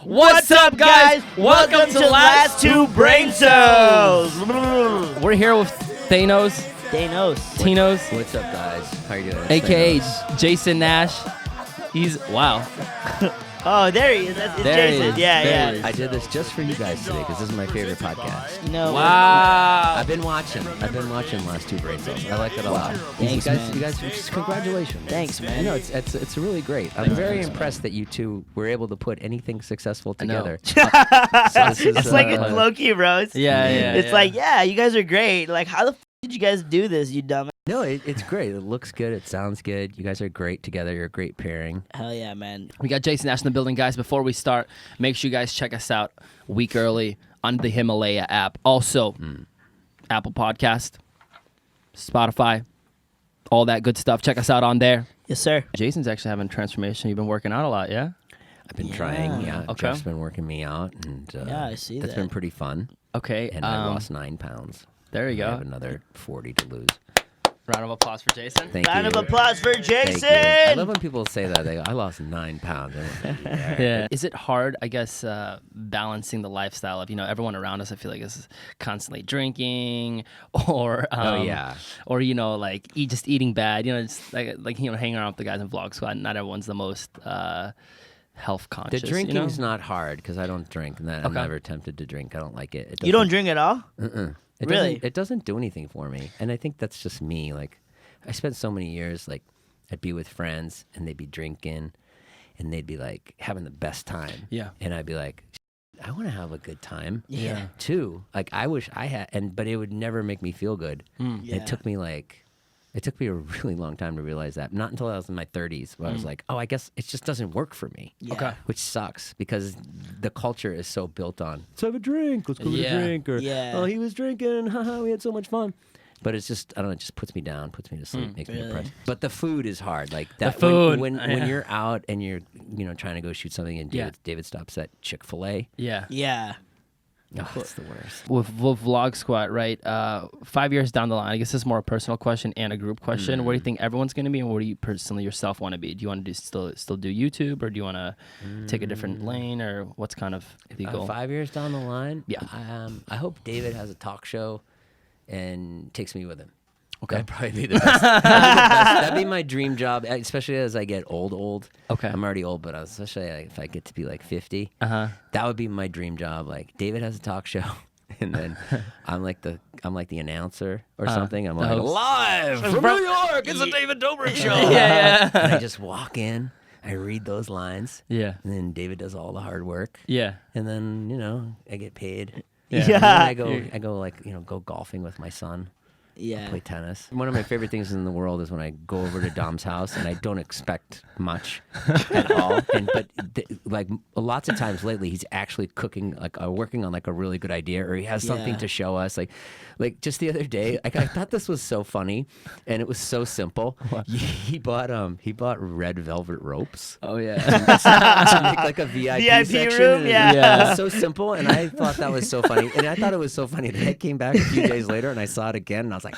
What's up, guys? Welcome to Last Two Brain Cells. We're here with Thanos. Tinos. What's up, guys? How you doing? AKA Jason Nash. He's, wow. Oh, there he is. It's There he Jason. is. Yeah, There yeah. he is. I did this just for you guys today because this is my favorite podcast. You know, Wow. I've been watching Last Two Brain Cells. I like it a lot. Thanks, you guys, just congratulations. Thanks, man. No, it's really great. I'm very impressed that you two were able to put anything successful together. It's like it's low-key roast. Yeah. It's like, yeah, you guys are great. Like, how the f did you guys do this, you dumb? No, it's great. It looks good. It sounds good. You guys are great together. You're a great pairing. Hell yeah, man. We got Jason Nash in the building, guys. Before we start, make sure you guys check us out a week early on the Himalaya app. Also, Apple Podcast, Spotify, all that good stuff. Check us out on there. Yes, sir. Jason's actually having transformation. You've been working out a lot, yeah? I've been trying. Yeah, Okay. Jeff's been working me out, and Yeah, I see that's that. been pretty fun. Okay. And I lost 9 pounds. There you I have go. another 40 to lose. Round of applause for Jason. Thank Round you. of applause for Thank Jason. you. I love when people say that. They go, I lost 9 pounds. Yeah. Is it hard, I guess, balancing the lifestyle of, everyone around us, I feel like is constantly drinking or, or, just eating bad, just like hanging around with the guys in Vlog Squad. Not everyone's the most health conscious. The drinking's not hard because I don't drink. And I'm never tempted to drink. I don't like it. You don't drink at all? It Really? It doesn't do anything for me. And I think that's just me. Like, I spent so many years, like, I'd be with friends and they'd be drinking and they'd be, like, having the best time. Yeah. And I'd be like, I want to have a good time. Yeah. Too. Like, I wish I had, but it would never make me feel good. Yeah. It took me a really long time to realize that. Not until I was in my 30s where I was like, oh, I guess it just doesn't work for me. Yeah. Okay. Which sucks because the culture is so built on, let's have a drink, let's go Yeah. to a drink, or, Yeah. oh, he was drinking, haha, we had so much fun. But it's just, I don't know, it just puts me down, puts me to sleep, makes me Really? depressed. But the food is hard. Like that, food. when Yeah. you're out and you're, trying to go shoot something and David stops at Chick-fil-A. Yeah. Yeah. Oh, it's the worst. With Vlog Squad, right? 5 years down the line, I guess this is more a personal question and a group question. Where do you think everyone's going to be, and where do you personally yourself want to be? Do you want to still do YouTube, or do you want to take a different lane, or what's kind of the goal? 5 years down the line, Yeah. I hope David has a talk show and takes me with him. Okay. That'd probably be the best. That'd be my dream job, especially as I get old. Okay. I'm already old, but especially if I get to be like 50, Uh-huh. that would be my dream job. Like David has a talk show, and then I'm like the announcer or something. I'm like host. live from New York. It's a David Dobrik show. Yeah. And I just walk in, I read those lines, Yeah. and then David does all the hard work, Yeah. and then I get paid. Yeah. And then I go like go golfing with my son. Yeah. Play tennis. One of my favorite things in the world is when I go over to Dom's house and I don't expect much at all. But lots of times lately, he's actually cooking, working on like a really good idea, or he has something to show us. Like just the other day, I thought this was so funny, and it was so simple. He bought red velvet ropes. Oh yeah. To make like a VIP section. room, And yeah. It was so simple, and I thought that was so funny. And I thought it was so funny that I came back a few days later and I saw it again, and I was like,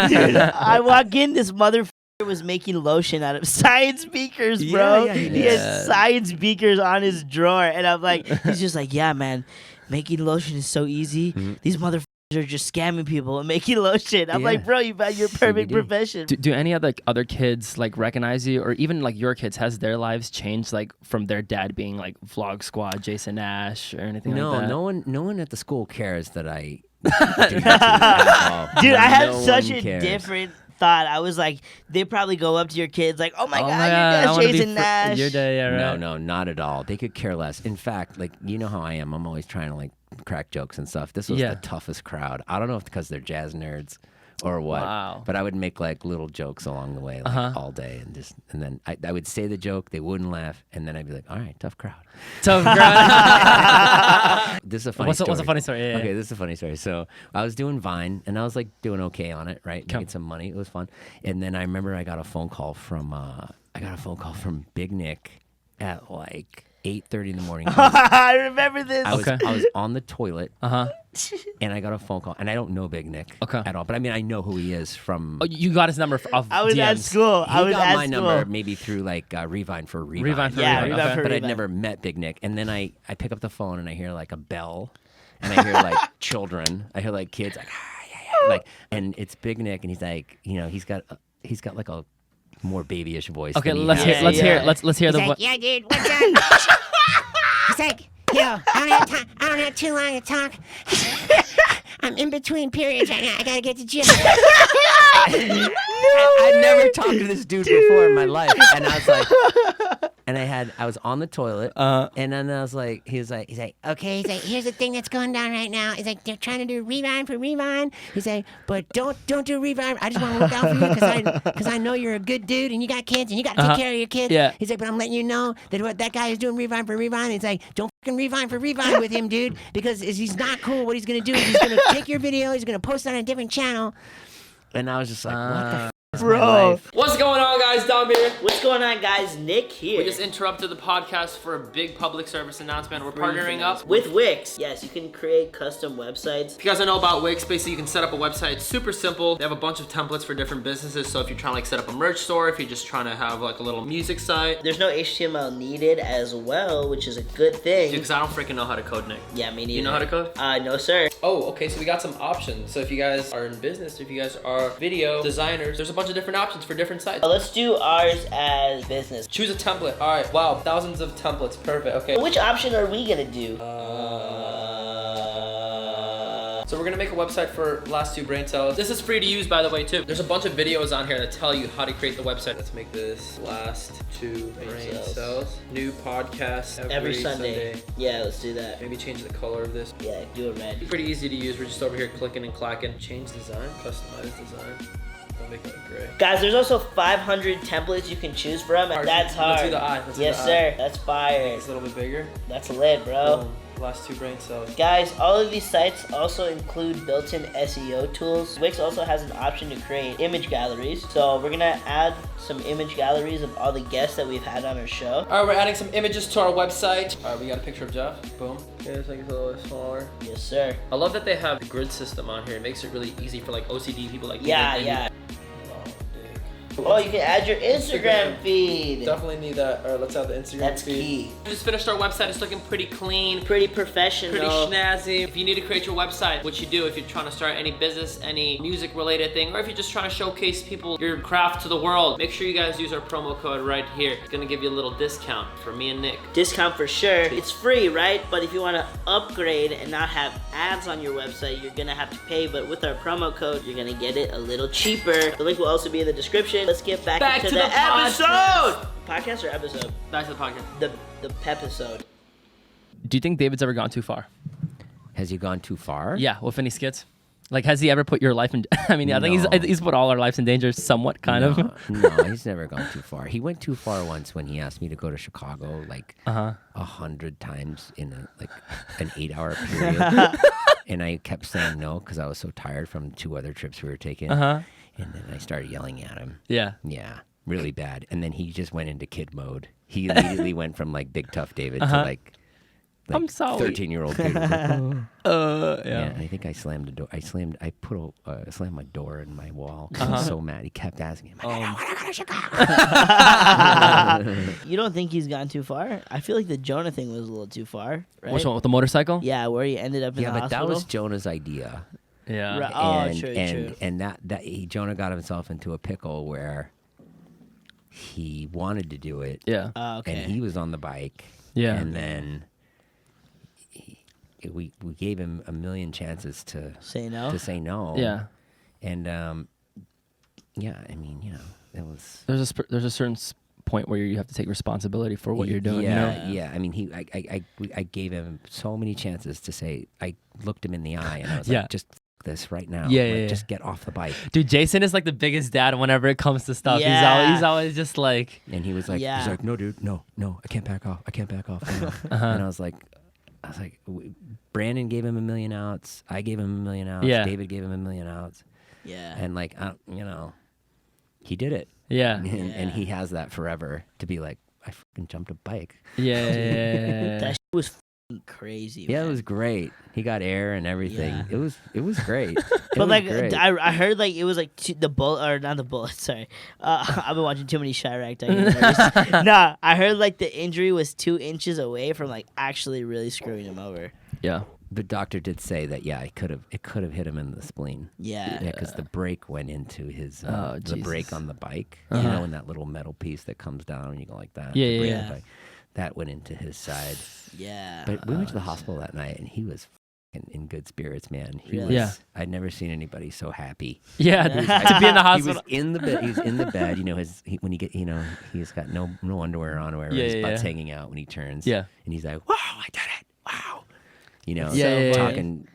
Dude, I walk in, this motherfucker was making lotion out of science beakers, bro. Yeah, He has science beakers on his drawer, and I'm like, he's just like, yeah, man, making lotion is so easy. These motherfuckers are just scamming people and making lotion. I'm like, bro, you found your perfect CBD. profession. Do any other kids like recognize you, or even like your kids? Has their lives changed like from their dad being like Vlog Squad, Jason Nash, or anything like that? No one at the school cares that I do YouTube at all. Dude, I have No such one a cares. different thought. I was like, they probably go up to your kids like, oh my God, I your dad's wanna be Jason Nash. Your dad, yeah, right. No, not at all. They could care less. In fact, like, you know how I am. I'm always trying to like crack jokes and stuff. This was the toughest crowd. I don't know if it's because they're jazz nerds or what. Wow. But I would make like little jokes along the way, like all day, and then I would say the joke, they wouldn't laugh, and then I'd be like, all right, tough crowd. Tough crowd. This is a funny What's story. a funny story? Yeah, Okay, this is a funny story. So I was doing Vine, and I was like doing okay on it, right? Making some money. It was fun. And then I remember I got a phone call from Big Nick at like 8:30 in the morning. I remember this. I was on the toilet. And I got a phone call, and I don't know Big Nick at all. But I mean, I know who he is from. Oh, you got his number off I was DMs. at school. He got my number maybe through like Revine for Revine. Revine for Yeah, Revine. Revine Okay. for But I'd Revine. never met Big Nick. And then I pick up the phone and I hear like a bell, and I hear like children. I hear like kids like, like, and it's Big Nick, and he's like, you know, he's got like a more babyish voice. Okay, than he let's has. hear the He's like, yeah, dude, what's up? He's like, yo, I don't have too long to talk. I'm in between periods right now. I gotta get to gym. I'd never talked to this dude before in my life, and I was like, and I was on the toilet, and then I was like, he's like, Okay, he's like, here's the thing that's going down right now. He's like, they're trying to do Revine for Revine. He's like, but don't do Revine. I just want to look out for you because I know you're a good dude and you got kids and you got to take care of your kids. Yeah. He's like, but I'm letting you know that what that guy is doing Revine for Revine. He's like, don't fucking Revine for Revine with him, dude, because he's not cool. What he's gonna do is he's gonna take your video, he's gonna post it on a different channel. and I was just like, what the is Bro. my life? What's going on, guys? Dom here. What's going on, guys? Nick here. We just interrupted the podcast for a big public service announcement. We're partnering up with Wix. Yes, you can create custom websites. If you guys don't know about Wigspace, so you can set up a website. It's super simple. They have a bunch of templates for different businesses. So if you're trying to like set up a merch store, if you're just trying to have like a little music site. There's no HTML needed as well, which is a good thing. Because I don't freaking know how to code, Nick. Yeah, me neither. You know how to code? No, sir. Oh, okay, so we got some options. So if you guys are in business, if you guys are video designers, there's a bunch of different options for different sites. Let's do ours as business. Choose a template. All right, wow, thousands of templates. Perfect, okay. Which option are we gonna do? So we're gonna make a website for last two brain cells. This is free to use, by the way, too. There's a bunch of videos on here that tell you how to create the website. Let's make this last two brain cells. New podcast every Sunday. Yeah, let's do that. Maybe change the color of this. Yeah, do it red. Pretty easy to use. We're just over here clicking and clacking. Change design, customize design. I'll make it gray. Guys, there's also 500 templates you can choose from, and that's hard. Let's do the eye. Yes, sir. That's fire. It's a little bit bigger. That's lit, bro. Boom. Last two brain cells. Guys, all of these sites also include built-in SEO tools. Wix also has an option to create image galleries. So we're gonna add some image galleries of all the guests that we've had on our show. All right, we're adding some images to our website. All right, we got a picture of Jeff. Boom. Here's like a little bit smaller. Yes, sir. I love that they have the grid system on here. It makes it really easy for like OCD people like me. Yeah. Oh, you can add your Instagram feed. Definitely need that. All right, let's add the Instagram That's feed. key. We just finished our website. It's looking pretty clean. Pretty professional. Pretty snazzy. If you need to create your website, what you do if you're trying to start any business, any music related thing, or if you're just trying to showcase people your craft to the world, make sure you guys use our promo code right here. It's gonna give you a little discount for me and Nick. Discount for sure. It's free, right? But if you want to upgrade and not have ads on your website, you're gonna have to pay. But with our promo code, you're gonna get it a little cheaper. The link will also be in the description. Let's get back to the episode. Podcast or episode? Back to the podcast. The pepisode. Do you think David's ever gone too far? Has he gone too far? Yeah, with any skits? Like, has he ever put your life in? I mean, I think he's put all our lives in danger, somewhat, kind of. No, he's never gone too far. He went too far once when he asked me to go to Chicago, like 100 times in an 8-hour period, and I kept saying no because I was so tired from 2 other trips we were taking. And then I started yelling at him. Yeah. Yeah, really bad. And then he just went into kid mode. He immediately went from like big tough David to like I'm sorry. 13-year-old kid. Yeah. I think I slammed the door. I slammed my door in my wall. 'Cause I was so mad. He kept asking me, I don't want to go to Chicago. You don't think he's gone too far? I feel like the Jonah thing was a little too far, right? Which one, with the motorcycle? Yeah, where he ended up in the but hospital. that was Jonah's idea. Yeah. Right. Oh, and, true. And Jonah got himself into a pickle where he wanted to do it. Yeah. Okay. And he was on the bike. Yeah. And then we gave him a million chances to Say no? To say no. Yeah. And yeah, I mean, you know, it was. There's a certain point where you have to take responsibility for what you're doing. Yeah, You know? yeah. I mean, I gave him so many chances to say. I looked him in the eye and I was like, just f- this right now. Yeah, like, yeah. Just get off the bike. Dude, Jason is like the biggest dad whenever it comes to stuff. Yeah. He's always just like. And he was like, Yeah. no, dude, no, I can't back off. No. And I was like, Brandon gave him 1 million outs. I gave him 1 million outs. Yeah. David gave him 1 million outs. Yeah. And like, you know, he did it. Yeah. And he has that forever to be like, I fucking jumped a bike. Yeah. That shit was fucking crazy. Yeah, man. it was great. He got air and everything. Yeah. It was great. But like great. I heard like it was like the bullet or not the bullet. Sorry, I've been watching too many Chirac documentaries. Nah, I heard like the injury was 2 inches away from like actually really screwing him over. Yeah. The doctor did say that it could have hit him in the spleen. Yeah. Yeah, because the brake went into his the Jesus. brake on the bike. Uh-huh. You know, in that little metal piece that comes down and you go like that. Yeah, the yeah, brake yeah. on the bike. That went into his side. Yeah. But we went to the hospital that night, and he was in good spirits, man. He Really? was, Yeah. I'd never seen anybody so happy. Yeah. To be in the He was hospital. in the bed. He was in the bed. You know, when you get, you know, he's got no underwear on, or whatever. Yeah, His yeah, butt's yeah. hanging out when he turns. Yeah. And he's like, "Wow, I did it! Wow." You know, Yeah,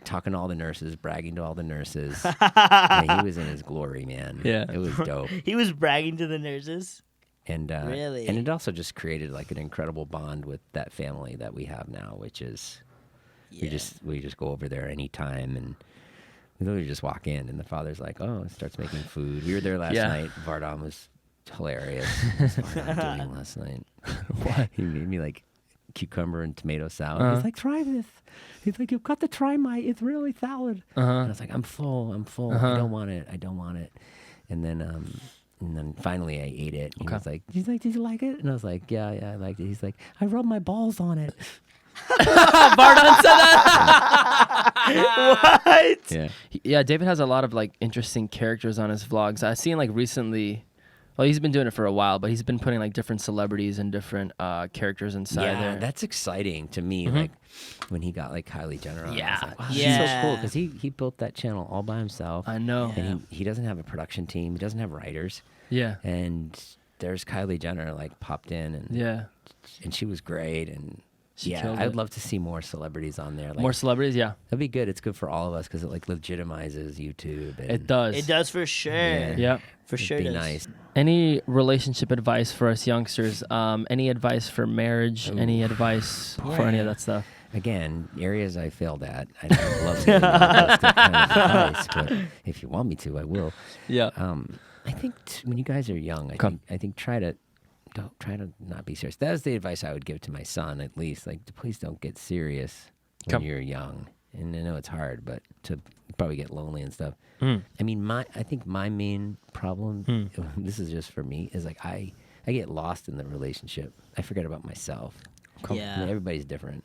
talking to all the nurses, bragging to all the nurses. Yeah, he was in his glory, man. Yeah. It was dope. He was bragging to the nurses. And Really? and it also just created like an incredible bond with that family that we have now, which is Yeah. we just go over there anytime, and we literally just walk in, and the father's like, "Oh," starts making food. We were there last Yeah. night. Vardan was hilarious. What's Vardan doing last night? What? He made me like cucumber and tomato salad. Uh-huh. He's like, "Try this." He's like, "You've got to try it's really salad." And I was like, I'm full. I don't want it. And then finally I ate it. He was like, he's like, "Did you like it?" And I was like, yeah, I liked it. He's like, "I rubbed my balls on it." Vardan said that. What? Yeah. Yeah, David has a lot of like interesting characters on his vlogs. I've seen like recently. Well, he's been doing it for a while, but he's been putting like different celebrities and different characters inside Yeah, there. that's exciting to me. Like when he got like Kylie Jenner on. Yeah. I was like, wow, Yeah. that's so cool because he built that channel all by himself. I know. And he doesn't have a production team. He doesn't have writers. Yeah. And there's Kylie Jenner like popped in and Yeah. and she was great. And She yeah, killed I'd it. love to see more celebrities on there. Like, More celebrities, yeah. that'd be good. It's good for all of us because it like legitimizes YouTube. And It does. It does for sure. Yeah. Yeah. For It'd sure. be does. nice. Any relationship advice for us youngsters? Any advice for marriage? Any advice for any of that stuff? Again, areas I failed at. I'd love to give those kind of advice, but if you want me to, I will. Yeah. I think when you guys are young, I think try to not be serious. That was the advice I would give to my son, at least. Like, please don't get serious when you're young. And I know it's hard, but to probably get lonely and stuff. I mean, I think my main problem, this is just for me, is like I get lost in the relationship. I forget about myself. Yeah. I mean, everybody's different.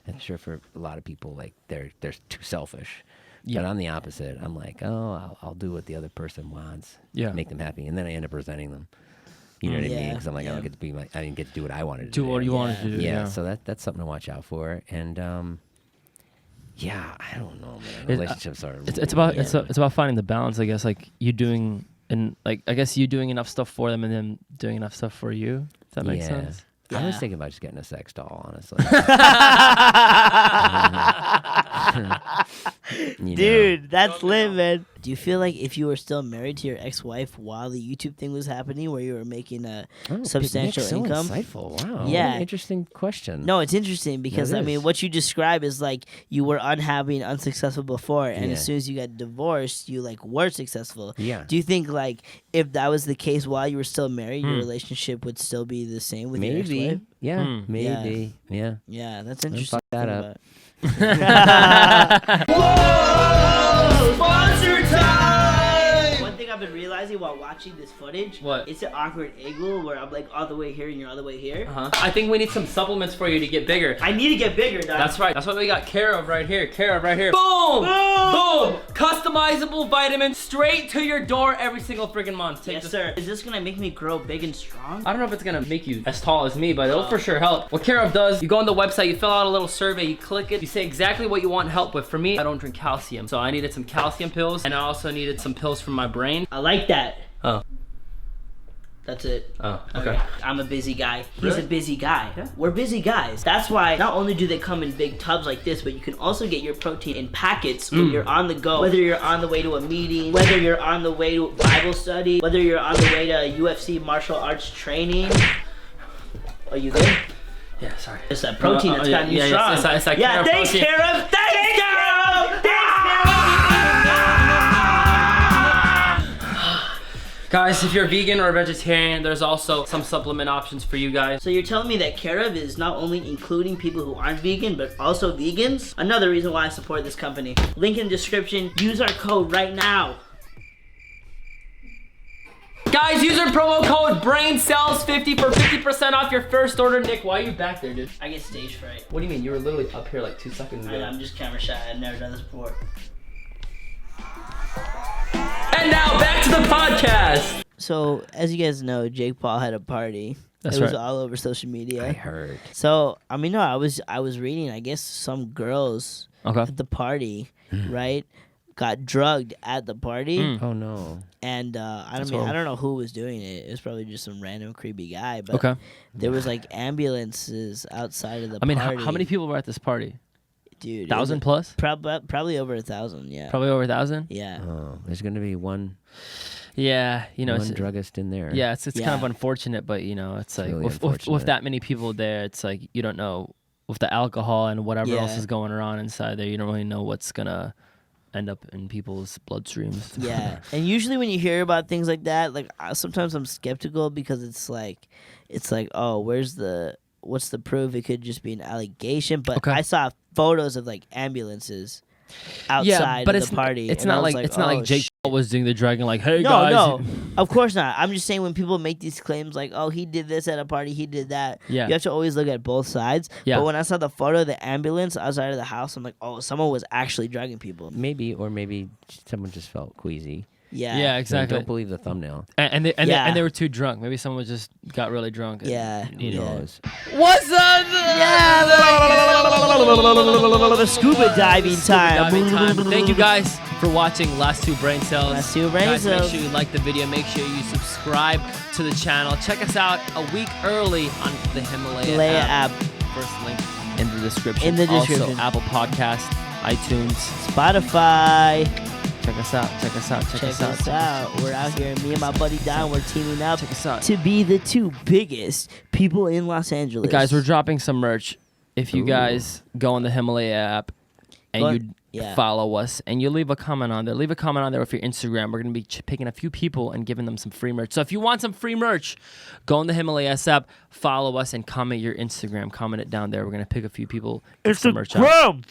I'm sure for a lot of people, like they're too selfish. Yeah. But I'm the opposite. I'm like, oh, I'll do what the other person wants. Yeah. Make them happy, and then I end up resenting them. You know what I mean? Yeah, Because I'm like, yeah. I didn't get to do what I wanted to Do do. what you wanted to do. Yeah. Yeah. So that's something to watch out for. And yeah, I don't know, man. It- Relationships are. It's about finding the balance, I guess. Like you doing I guess you doing enough stuff for them and them doing enough stuff for you. If that makes sense. I was Yeah. thinking about just getting a sex doll, honestly. You know? Dude, that's lit, man. Do you feel like if you were still married to your ex-wife while the YouTube thing was happening, where you were making a Oh, substantial Nick, so income? insightful. Wow. What Yeah. an interesting question. No, it's interesting because It I mean, is. what you describe is like you were unhappy and unsuccessful before, and Yeah. as soon as you got divorced, you like were successful. Yeah. Do you think like if that was the case while you were still married, your relationship would still be the same with your Maybe. ex-wife? Yeah. Maybe. Yeah. Yeah, that's Don't interesting. fuck that to up. think about. Whoa! Sponsor time! One thing I've been realizing while watching this footage, What? it's an awkward angle where I'm like all the way here and you're all the way here. I think we need some supplements for you to get bigger. I need to get bigger, dog. That's right. That's what we got care of right here. Care of right here. Boom! Boom! Customizable vitamins straight to your door every single friggin' month. Take Yes, this. sir. Is this gonna make me grow big and strong? I don't know if it's gonna make you as tall as me, but it'll for sure help. What Care of does, you go on the website, you fill out a little survey, you click it, you say exactly what you want help with. For me, I don't drink calcium, so I needed some calcium pills, and I also needed some pills from my brain. I like that. Oh. That's it. Oh, okay. I'm a busy guy. He's Really? a busy guy. Yeah. We're busy guys. That's why not only do they come in big tubs like this, but you can also get your protein in packets when you're on the go. Whether you're on the way to a meeting, whether you're on the way to Bible study, whether you're on the way to UFC martial arts training. Are you good? Yeah, sorry. It's that protein that's gotten you strong. It's that Yeah, Care of thanks, protein. Kara. Thanks, Kara. Thanks, Kara. Guys, if you're vegan or vegetarian, there's also some supplement options for you guys. So you're telling me that Care of is not only including people who aren't vegan, but also vegans? Another reason why I support this company. Link in the description. Use our code right now. Guys, use our promo code BRAINCELLS50 for 50% off your first order. Nick, why are you back there, dude? I get stage fright. What do you mean? You were literally up here like 2 seconds ago. I know, I'm just camera shy. I've never done this before. And now back to the podcast. So, as you guys know, Jake Paul had a party. That's it was right. all over social media. I heard. So, I mean, no, I was reading, I guess some girls at the party, right, got drugged at the party. Oh no. And I don't know who was doing it. It was probably just some random creepy guy. But there was like ambulances outside of the party. I mean, how many people were at this party? Dude, 1,000 plus? Probably over 1,000. Yeah. Probably over 1,000? Yeah. Oh, there's gonna be one. Yeah, you know, one druggist in there. Yeah, it's kind of unfortunate, but you know, it's like really with that many people there, it's like you don't know with the alcohol and whatever else is going on inside there. You don't really know what's gonna end up in people's bloodstreams. Yeah, and usually when you hear about things like that, like sometimes I'm skeptical because it's like, oh, what's the proof? It could just be an allegation. But I saw photos of like ambulances outside of the party. It's not like Jake Paul was doing the drugging. Like, hey no, guys. No, of course not. I'm just saying when people make these claims like, oh, he did this at a party, he did that. Yeah. You have to always look at both sides. Yeah. But when I saw the photo of the ambulance outside of the house, I'm like, oh, someone was actually drugging people. Maybe someone just felt queasy. Yeah. Yeah, exactly. Don't believe the thumbnail. And they were too drunk. Maybe someone just got really drunk. And, Yeah. Who knows? What's up? The scuba diving time. Thank you guys for watching Last Two Brain Cells. Last Two Brain Guys, Cells. make sure you like the video. Make sure you subscribe to the channel. Check us out a week early on the Himalaya app. First link in the description. Also, Apple Podcast, iTunes, Spotify. Check us out. Check us out. We're out here. Me and my buddy Don, we're teaming up Check us out. to be the two biggest people in Los Angeles. Guys, we're dropping some merch. If you guys go on the Himalaya app and follow us and you leave a comment on there, with your Instagram. We're going to be picking a few people and giving them some free merch. So if you want some free merch, go on the Himalaya app, follow us, and comment your Instagram. Comment it down there. We're going to pick a few people. Get some merch out.